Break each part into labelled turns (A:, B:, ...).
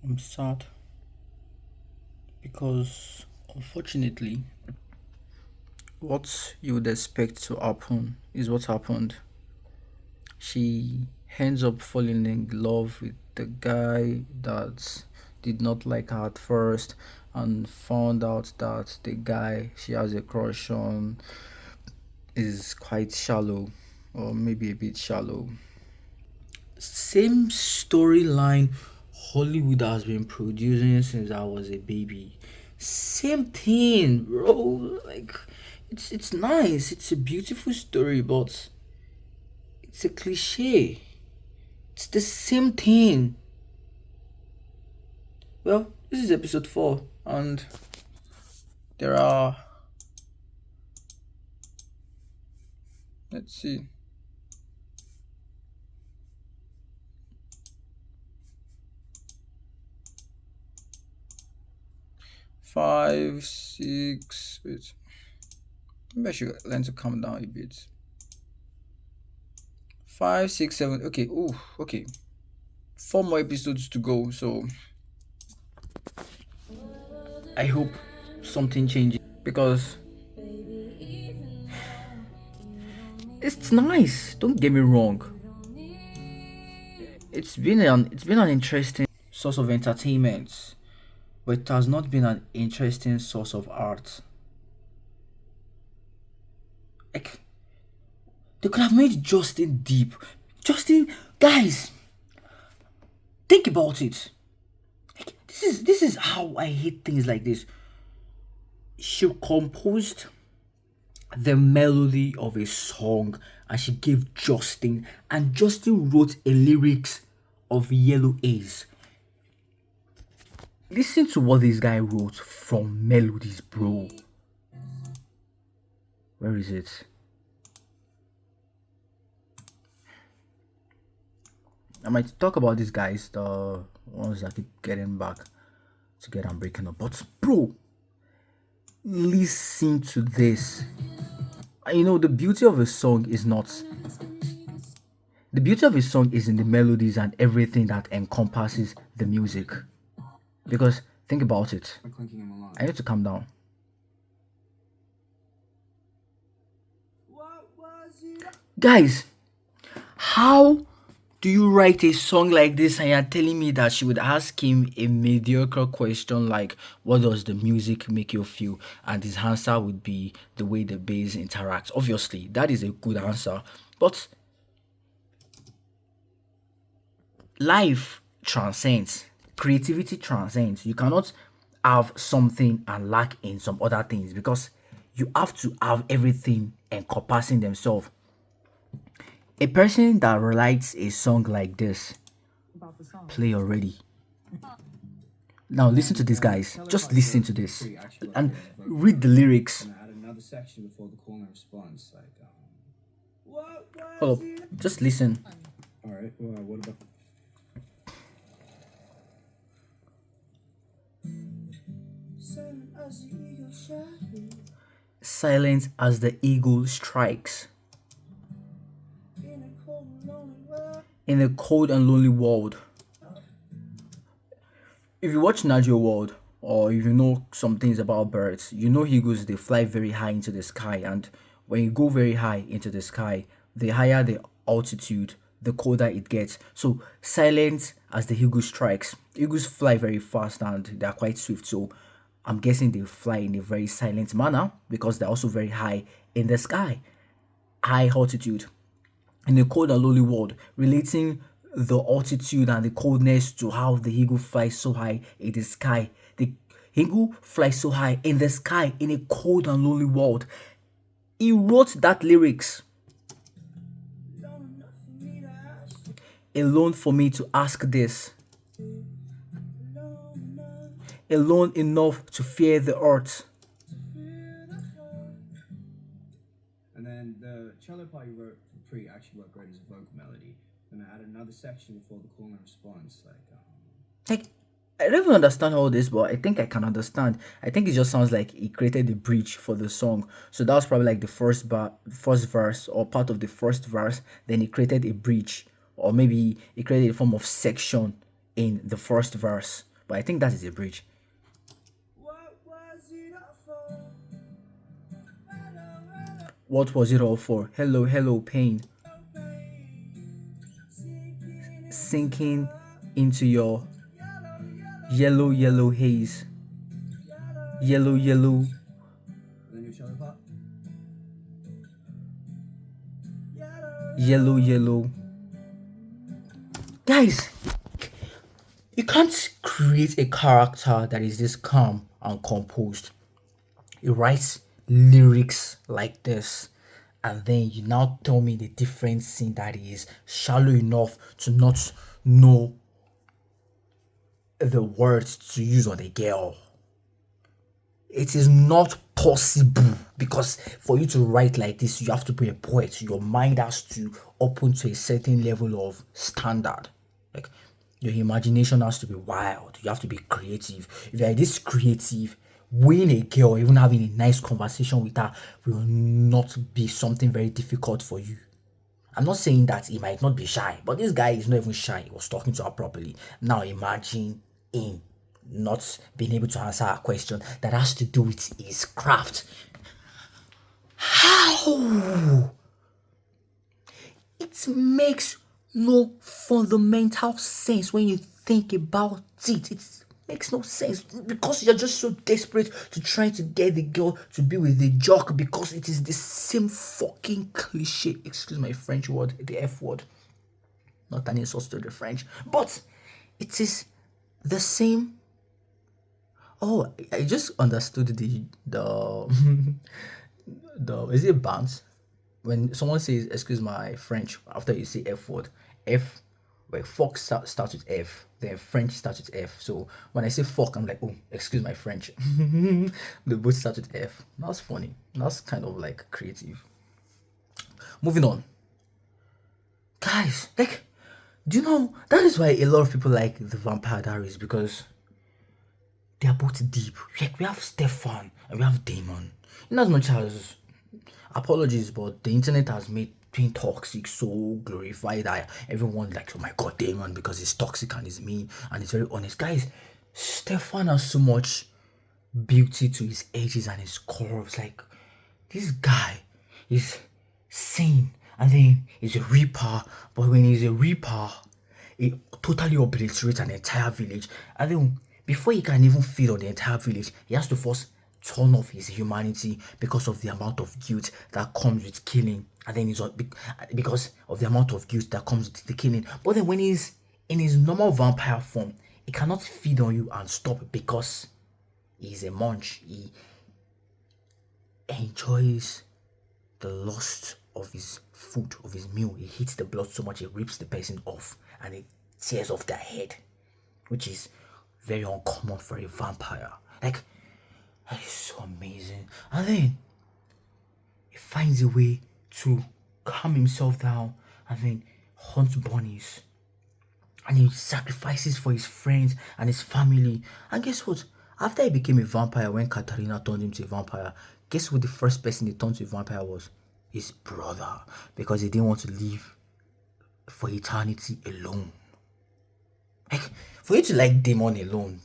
A: I'm sad because unfortunately, what you would expect to happen is what happened. She ends up falling in love with the guy that did not like her at first and found out that the guy she has a crush on is quite shallow or maybe a bit shallow. Same storyline Hollywood has been producing since I was a baby. Same thing, bro. Like it's nice. It's a beautiful story, but it's a cliche. It's the same thing. Well, this is episode 4 and there are, let's see, five, six, wait. Maybe I should learn to calm down a bit. 5, 6, 7. Okay. Oh, okay. 4 more episodes to go. So I hope something changes because it's nice. Don't get me wrong. It's been an interesting source of entertainment, but it has not been an interesting source of art. Like they could have made Justin deep. Justin, guys, think about it. Like, this is how I hate things like this. She composed the melody of a song and she gave Justin, and Justin wrote a lyrics of Yellow Ace. Listen to what this guy wrote from melodies, bro. Where is it? I might talk about these guys, the ones that keep getting back together and breaking up. But bro, listen to this. You know, the beauty of a song is not the beauty of a song is in the melodies and everything that encompasses the music. Because think about it. I need to calm down. Guys, how do you write a song like this and you're telling me that she would ask him a mediocre question like, what does the music make you feel? And his answer would be the way the bass interacts. Obviously, that is a good answer. But life transcends, creativity transcends. You cannot have something and lack in some other things because you have to have everything encompassing themselves. A person that writes a song like this, play already. Now listen to this, guys. Just listen to this and read the lyrics. Hold up, just listen.
B: All right. Well, what about?
A: Silence as the eagle strikes. In a cold and lonely world. If you watch Nigel World or if you know some things about birds, you know eagles they fly very high into the sky, and when you go very high into the sky, the higher the altitude, the colder it gets. So silence as the eagle strikes. Eagles fly very fast and they are quite swift. So I'm guessing they fly in a very silent manner because they're also very high in the sky, high altitude in a cold and lonely world, relating the altitude and the coldness to how the eagle flies so high in the sky. The eagle flies so high in the sky in a cold and lonely world. He wrote that lyrics alone for me to ask this, alone enough to fear the earth.
B: And then the cello part you wrote for pre actually worked great as a vocal melody. Then I added another section before the call and response,
A: Like, I don't even understand all this, but I think I can understand. I think it just sounds like he created the bridge for the song. So that was probably like the first verse or part of the first verse. Then he created a bridge, or maybe he created a form of section in the first verse. But I think that is a bridge.
B: What was it all for? Hello, hello,
A: What was it all for? Hello, hello, pain.
B: pain. Sinking into
A: Sinking
B: your
A: into your
B: yellow, yellow,
A: yellow, yellow haze.
B: yellow,
A: Yellow,
B: yellow.
A: yellow.
B: Then you shallow part. Yellow,
A: Yellow,
B: yellow.
A: yellow. Guys, you can't create a character that is this calm and composed. He writes lyrics like this, and then you now tell me the difference scene that is shallow enough to not know the words to use on a girl. It is not possible because for you to write like this, you have to be a poet. Your mind has to open to a certain level of standard. Like your imagination has to be wild. You have to be creative. If you are this creative, winning a girl, even having a nice conversation with her will not be something very difficult for you. I'm not saying that he might not be shy, but this guy is not even shy. He was talking to her properly. Now imagine him not being able to answer a question that has to do with his craft. How? It makes no fundamental sense when you think about it. It makes no sense because you're just so desperate to try to get the girl to be with the jock because it is the same fucking cliche. Excuse my French word, the F word. Not an insult to the French, but it is the same. Oh, I just understood the the is it bounce when someone says excuse my French after you say F word. F, like fuck starts with F, then French starts with F. So when I say fuck, I'm like, oh, excuse my French. They both start with F. That's funny. That's kind of like creative. Moving on, guys. Like, do you know that is why a lot of people like the Vampire Diaries because they are both deep. Like we have Stefan and we have Damon. In as much as apologies, but the internet has made being toxic so glorified that everyone like, oh my god, Damon because he's toxic and he's mean and he's very honest. Guys, Stefan has so much beauty to his edges and his curves. Like this guy is sane and then he's a reaper, but when he's a reaper, he totally obliterates an entire village. And then before he can even feed on the entire village, he has to first turn off his humanity because of the amount of guilt that comes with killing. And then because of the amount of guilt that comes with the killing. But then when he's in his normal vampire form, he cannot feed on you and stop because he's a munch. He enjoys the lust of his food, of his meal. He hits the blood so much he rips the person off and it tears off their head, which is very uncommon for a vampire. Like, that is so amazing. And then he finds a way to calm himself down and then hunt bunnies. And he sacrifices for his friends and his family. And guess what? After he became a vampire, when Katarina turned him to a vampire, guess who the first person he turned to a vampire was? His brother. Because he didn't want to live for eternity alone. Like, for you to like Demon alone,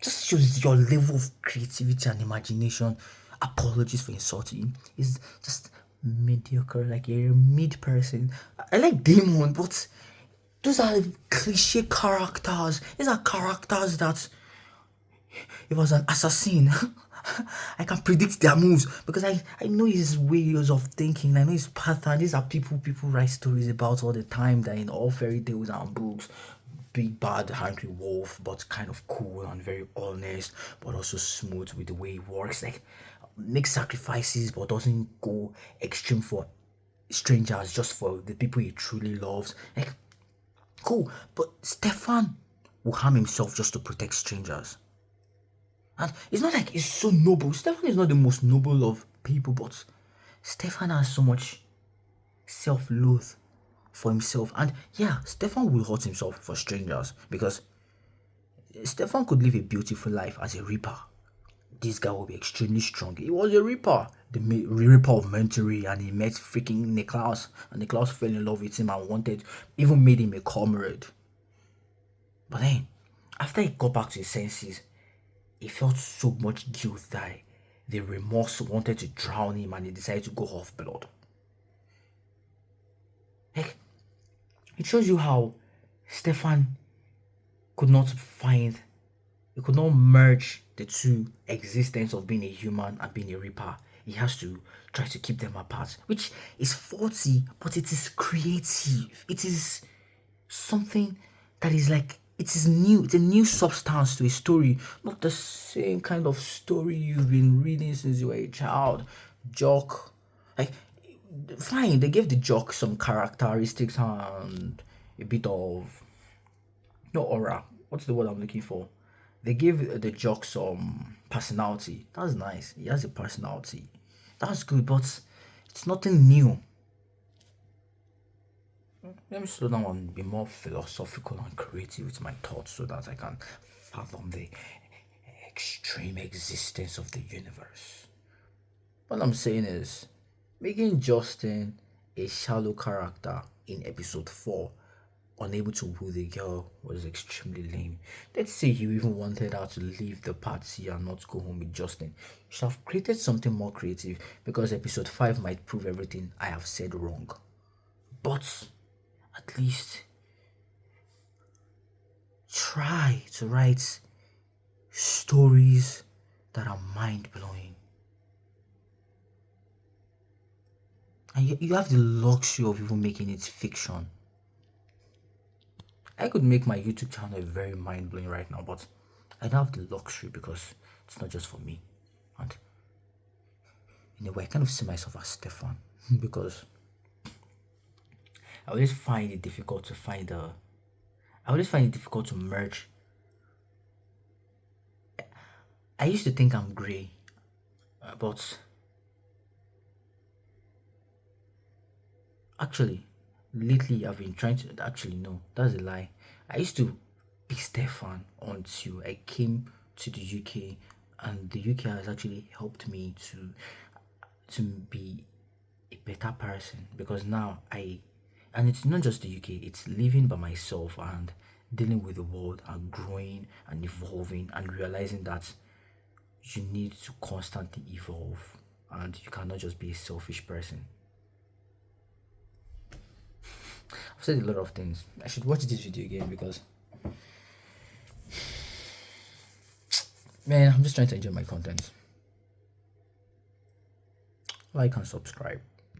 A: just shows your level of creativity and imagination. Apologies for insulting him. He's just mediocre, like a mid person. I like Demon, but those are cliche characters. These are characters that he was an assassin. I can predict their moves because I know his ways of thinking. I know his pattern. These are people write stories about all the time that in all fairy tales and books. Big bad hungry wolf, but kind of cool and very honest, but also smooth with the way he works. Like makes sacrifices but doesn't go extreme for strangers, just for the people he truly loves. Like cool. But Stefan will harm himself just to protect strangers. And it's not like he's so noble. Stefan is not the most noble of people, but Stefan has so much self-loath for himself. And yeah, Stefan will hurt himself for strangers because Stefan could live a beautiful life as a reaper. This guy will be extremely strong. He was a reaper, the reaper of Monterey, and he met freaking Niklaus, and Niklaus fell in love with him and even made him a comrade. But then, After he got back to his senses, he felt so much guilt that the remorse wanted to drown him and he decided to go off blood. Like, it shows you how Stefan could not find, he could not merge the two existence of being a human and being a reaper. He has to try to keep them apart, which is faulty, but it is creative. It is something that is like, it is new. It's a new substance to a story, not the same kind of story you've been reading since you were a child. Jock, like, fine, they gave the jock some characteristics and a bit of, no, aura. What's the word I'm looking for? They gave the jock some personality. That's nice. He has a personality. That's good, but it's nothing new. Let me slow down and be more philosophical and creative with my thoughts so that I can fathom the extreme existence of the universe. What I'm saying is, making Justin a shallow character in episode 4, unable to woo the girl, was extremely lame. Let's say you even wanted her to leave the party and not go home with Justin. You should have created something more creative because episode 5 might prove everything I have said wrong. But at least try to write stories that are mind blowing. And you have the luxury of even making it fiction. I could make my YouTube channel very mind blowing right now, but I don't have the luxury because it's not just for me. And in a way, I kind of see myself as Stefan because I always find it difficult to find a. I always find it difficult to merge. I used to think I'm grey, but actually, lately I've been trying to. Actually, no, that's a lie. I used to be Stefan until I came to the UK, and the UK has actually helped me to be a better person because now and it's not just the UK, it's living by myself and dealing with the world and growing and evolving and realizing that you need to constantly evolve and you cannot just be a selfish person. I've said a lot of things. I should watch this video again because, man, I'm just trying to enjoy my content. Like and subscribe.